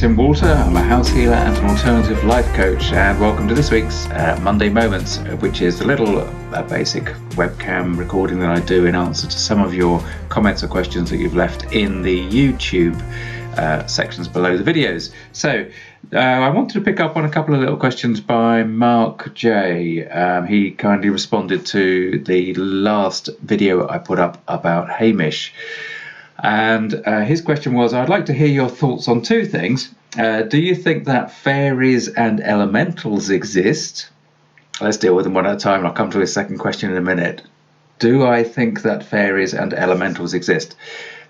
Tim Walter. I'm a house healer and an alternative life coach, and welcome to this week's Monday Moments, which is the little basic webcam recording that I do in answer to some of your comments or questions that you've left in the YouTube sections below the videos. So I wanted to pick up on a couple of little questions by Mark J. He kindly responded to the last video I put up about Hamish. And his question was, I'd like to hear your thoughts on two things. Do you think that fairies and elementals exist? Let's deal with them one at a time, and I'll come to his second question in a minute. Do I think that fairies and elementals exist?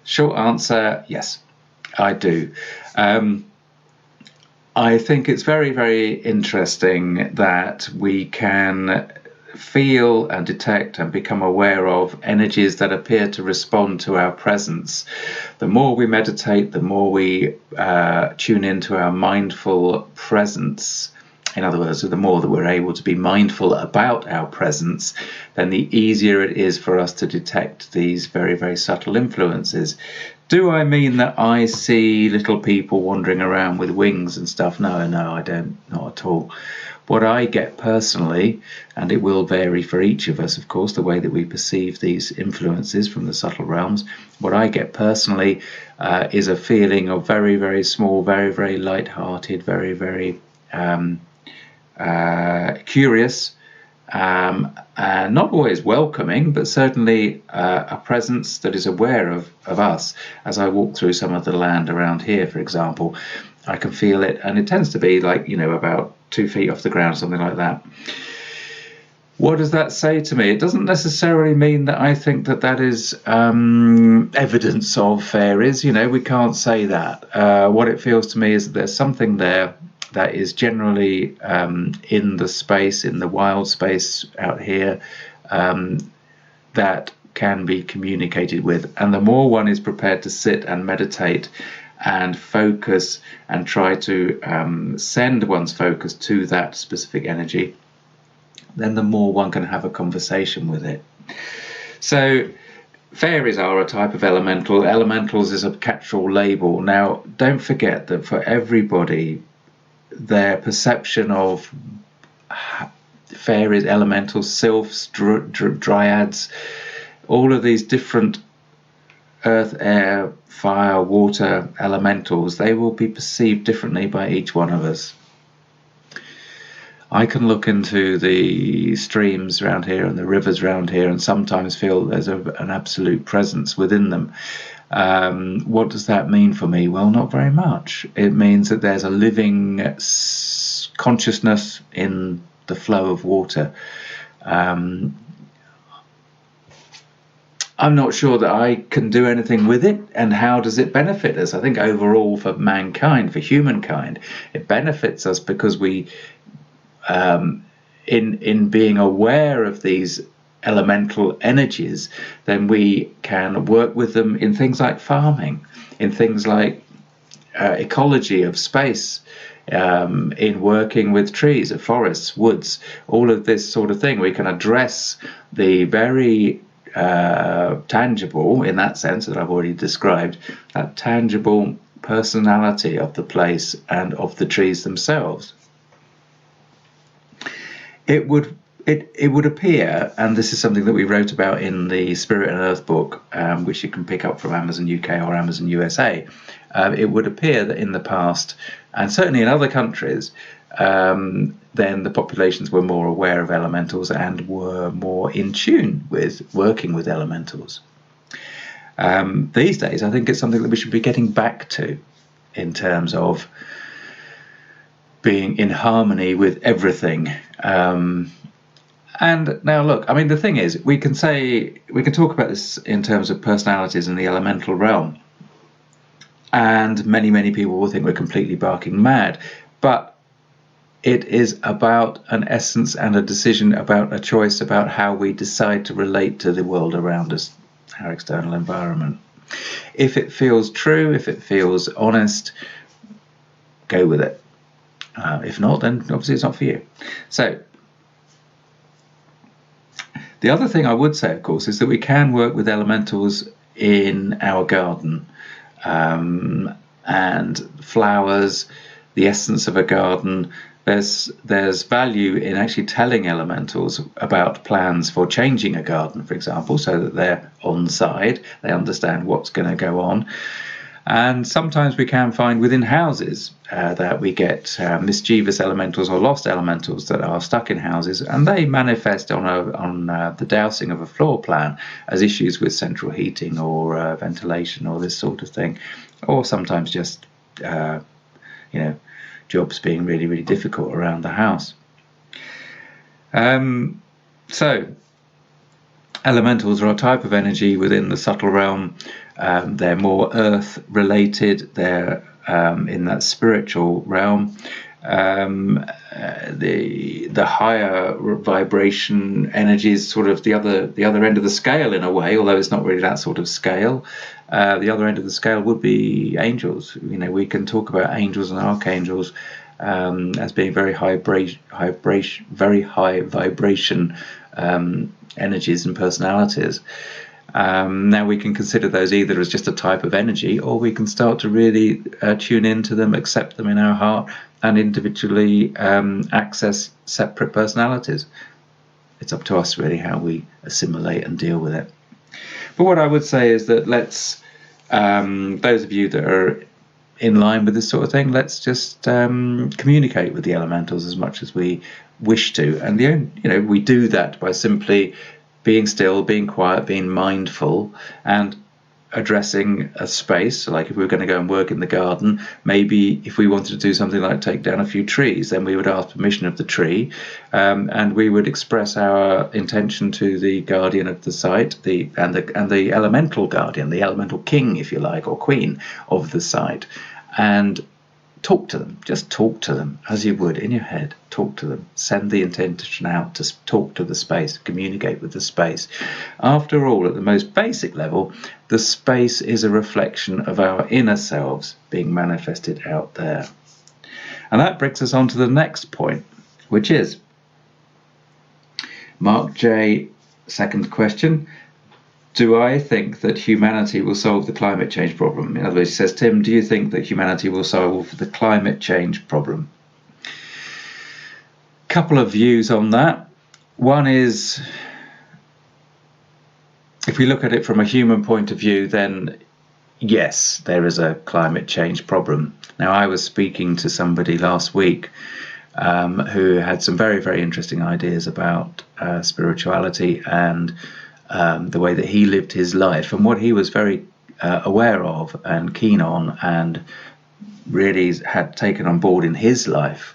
Short answer, yes, I do. I think it's very, very interesting that we can feel and detect and become aware of energies that appear to respond to our presence. The more we meditate, the more we tune into our mindful presence. In other words, the more that we're able to be mindful about our presence, then the easier it is for us to detect these very, very subtle influences. Do I mean that I see little people wandering around with wings and stuff? No, I don't, not at all. What I get personally, and it will vary for each of us, of course, the way that we perceive these influences from the subtle realms, what I get personally is a feeling of very, very small, very, very light-hearted, very, very curious, not always welcoming, but certainly a presence that is aware of us. As I walk through some of the land around here, for example, I can feel it, and it tends to be like, about 2 feet off the ground, something like that. What does that say to me? It doesn't necessarily mean that I think that that is evidence of fairies. We can't say that. What it feels to me is that there's something there that is generally in the space, in the wild space out here, that can be communicated with. And the more one is prepared to sit and meditate and focus and try to send one's focus to that specific energy, then the more one can have a conversation with it. So fairies are a type of elemental. Elementals is a catch-all label. Now, don't forget that for everybody, their perception of fairies, elementals, sylphs, dryads, all of these different earth, air, fire, water elementals, they will be perceived differently by each one of us. I can look into the streams around here and the rivers around here and sometimes feel there's an absolute presence within them. What does that mean for me? Well, not very much. It means that there's a living consciousness in the flow of water. I'm not sure that I can do anything with it, and how does it benefit us? I think overall for mankind, for humankind, it benefits us because we, in being aware of these elemental energies, then we can work with them in things like farming, in things like ecology of space, in working with trees, forests, woods, all of this sort of thing. We can address the very tangible, in that sense that I've already described, that tangible personality of the place and of the trees themselves. It would appear, and this is something that we wrote about in the Spirit and Earth book, which you can pick up from Amazon UK or Amazon USA, it would appear that in the past, and certainly in other countries, then the populations were more aware of elementals and were more in tune with working with elementals. These days, I think it's something that we should be getting back to in terms of being in harmony with everything. And now, look, I mean, the thing is, we can talk about this in terms of personalities in the elemental realm, and many, many people will think we're completely barking mad, but it is about an essence and a decision, about a choice, about how we decide to relate to the world around us, our external environment. If it feels true, if it feels honest, go with it. If not, then obviously it's not for you. So the other thing I would say, of course, is that we can work with elementals in our garden. and flowers, the essence of a garden. There's value in actually telling elementals about plans for changing a garden, for example, so that they're on side, they understand what's going to go on. And sometimes we can find within houses that we get mischievous elementals or lost elementals that are stuck in houses, and they manifest on the dowsing of a floor plan as issues with central heating or ventilation or this sort of thing, or sometimes just jobs being really, really difficult around the house. So elementals are a type of energy within the subtle realm. They're more earth related. They're in that spiritual realm. The higher vibration energy is sort of the other end of the scale in a way, although it's not really that sort of scale. The other end of the scale would be angels. We can talk about angels and archangels as being very high vibration energies and personalities. Now we can consider those either as just a type of energy, or we can start to really tune into them, accept them in our heart, and individually access separate personalities. It's up to us really how we assimilate and deal with it. But what I would say is that let's, those of you that are in line with this sort of thing, let's just communicate with the elementals as much as we wish to. And we do that by simply being still, being quiet, being mindful, and addressing a space. So like if we were going to go and work in the garden, maybe if we wanted to do something like take down a few trees, then we would ask permission of the tree, and we would express our intention to the guardian of the site, and the elemental guardian, the elemental king, if you like, or queen of the site, and talk to them. Just talk to them as you would in your head. Talk to them. Send the intention out to talk to the space, communicate with the space. After all, at the most basic level, the space is a reflection of our inner selves being manifested out there. And that brings us on to the next point, which is Mark J. Second question. Do I think that humanity will solve the climate change problem? In other words, he says, Tim, do you think that humanity will solve the climate change problem? Couple of views on that. One is, if we look at it from a human point of view, then yes, there is a climate change problem. Now, I was speaking to somebody last week who had some very, very interesting ideas about spirituality and the way that he lived his life, and what he was very aware of and keen on and really had taken on board in his life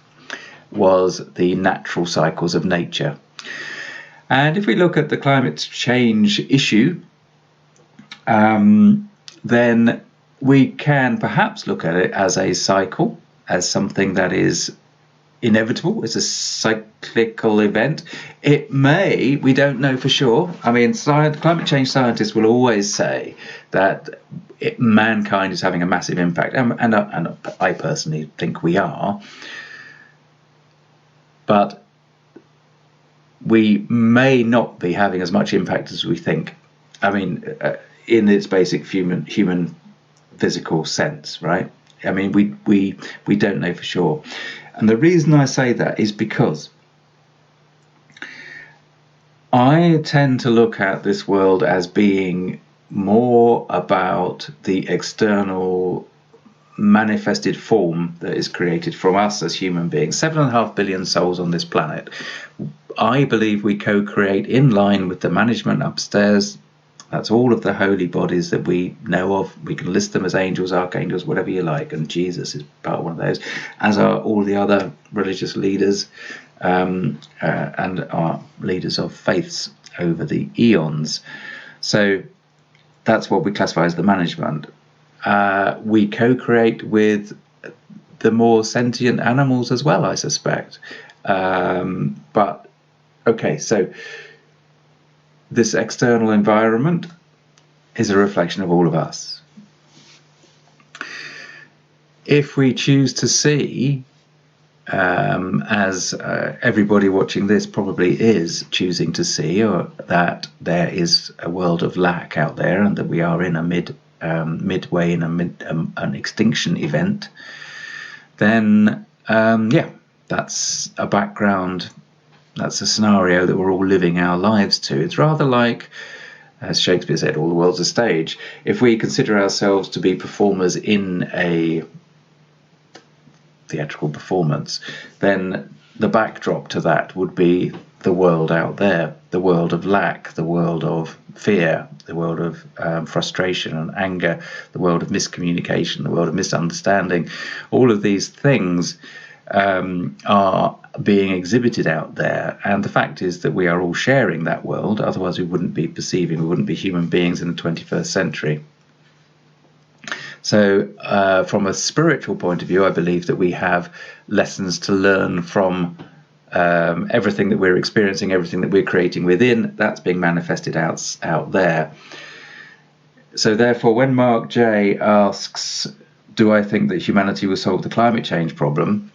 was the natural cycles of nature. And if we look at the climate change issue, then we can perhaps look at it as a cycle, as something that is inevitable. It's a cyclical event. It may, we don't know for sure. I mean, climate change scientists will always say that mankind is having a massive impact, and I personally think we are. But we may not be having as much impact as we think. I mean, in its basic human physical sense, right? I mean, we don't know for sure. And the reason I say that is because I tend to look at this world as being more about the external manifested form that is created from us as human beings. 7.5 billion souls on this planet. I believe we co-create in line with the management upstairs. That's all of the holy bodies that we know of. We can list them as angels, archangels, whatever you like, and Jesus is part of one of those, as are all the other religious leaders and are leaders of faiths over the eons. So that's what we classify as the management. We co-create with the more sentient animals as well, I suspect. But okay, so this external environment is a reflection of all of us. If we choose to see, as everybody watching this probably is choosing to see, or that there is a world of lack out there and that we are in a midway in an extinction event, then that's a background, that's a scenario that we're all living our lives to. It's rather like, as Shakespeare said, all the world's a stage. If we consider ourselves to be performers in a theatrical performance, then the backdrop to that would be the world out there, the world of lack, the world of fear, the world of frustration and anger, the world of miscommunication, the world of misunderstanding. All of these things are being exhibited out there, and the fact is that we are all sharing that world, otherwise we wouldn't be perceiving, we wouldn't be human beings in the 21st century. So from a spiritual point of view, I believe that we have lessons to learn from everything that we're experiencing, everything that we're creating within, that's being manifested out there. So therefore, when Mark J asks, do I think that humanity will solve the climate change problem?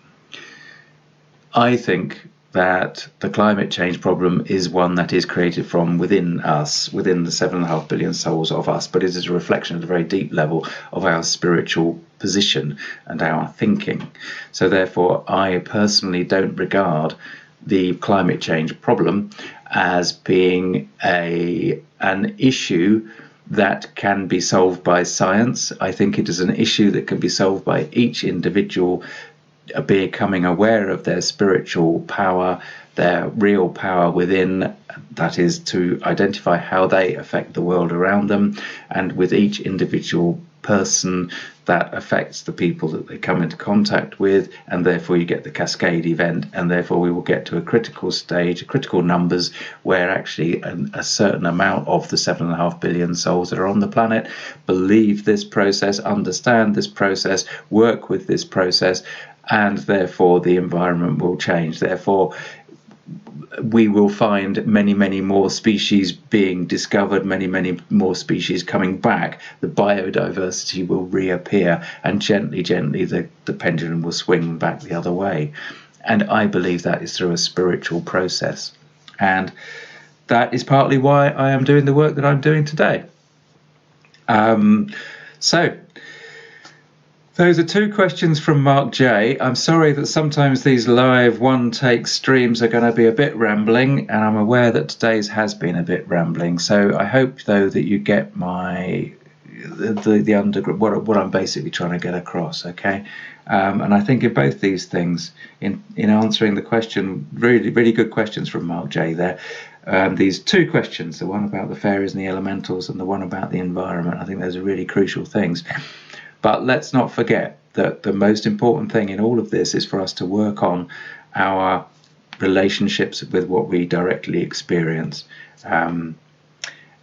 I think that the climate change problem is one that is created from within us, within the 7.5 billion souls of us, but it is a reflection at a very deep level of our spiritual position and our thinking. So therefore, I personally don't regard the climate change problem as being an issue that can be solved by science. I think it is an issue that can be solved by each individual becoming aware of their spiritual power, their real power within, that is to identify how they affect the world around them, and with each individual person that affects the people that they come into contact with, and therefore you get the cascade event, and therefore we will get to a critical stage, critical numbers, where actually a certain amount of the 7.5 billion souls that are on the planet believe this process, understand this process, work with this process, and therefore the environment will change. Therefore we will find many more species being discovered, many more species coming back. The biodiversity will reappear, and gently the pendulum will swing back the other way. And I believe that is through a spiritual process, and that is partly why I am doing the work that I'm doing today. So those are two questions from Mark J. I'm sorry that sometimes these live one-take streams are going to be a bit rambling, and I'm aware that today's has been a bit rambling. So I hope, though, that you get what I'm basically trying to get across, okay? And I think in both these things, in answering the question, really good questions from Mark J there. These two questions, the one about the fairies and the elementals and the one about the environment, I think those are really crucial things. But let's not forget that the most important thing in all of this is for us to work on our relationships with what we directly experience. And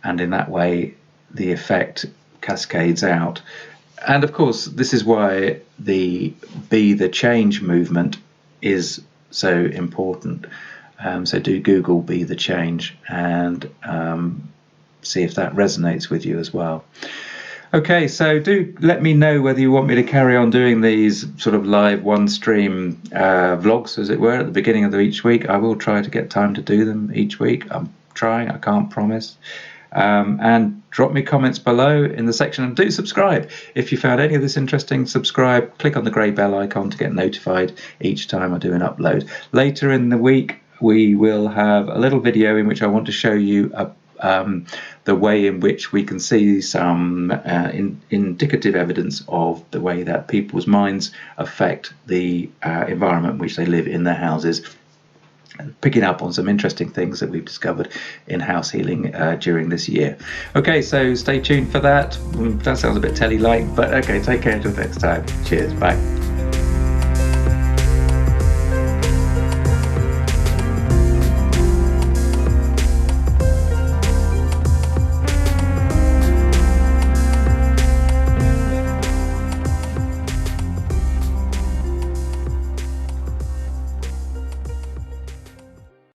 in that way, the effect cascades out. And of course, this is why the Be the Change movement is so important. So do Google Be the Change and see if that resonates with you as well. Okay, so do let me know whether you want me to carry on doing these sort of live one-stream vlogs, as it were, at the beginning of each week. I will try to get time to do them each week. I'm trying, I can't promise. And drop me comments below in the section, and do subscribe. If you found any of this interesting, subscribe. Click on the grey bell icon to get notified each time I do an upload. Later in the week, we will have a little video in which I want to show you the way in which we can see some indicative evidence of the way that people's minds affect the environment in which they live in their houses, picking up on some interesting things that we've discovered in house healing during this year. Okay, so stay tuned for that. That sounds a bit telly-like, but okay, take care until next time. Cheers, bye.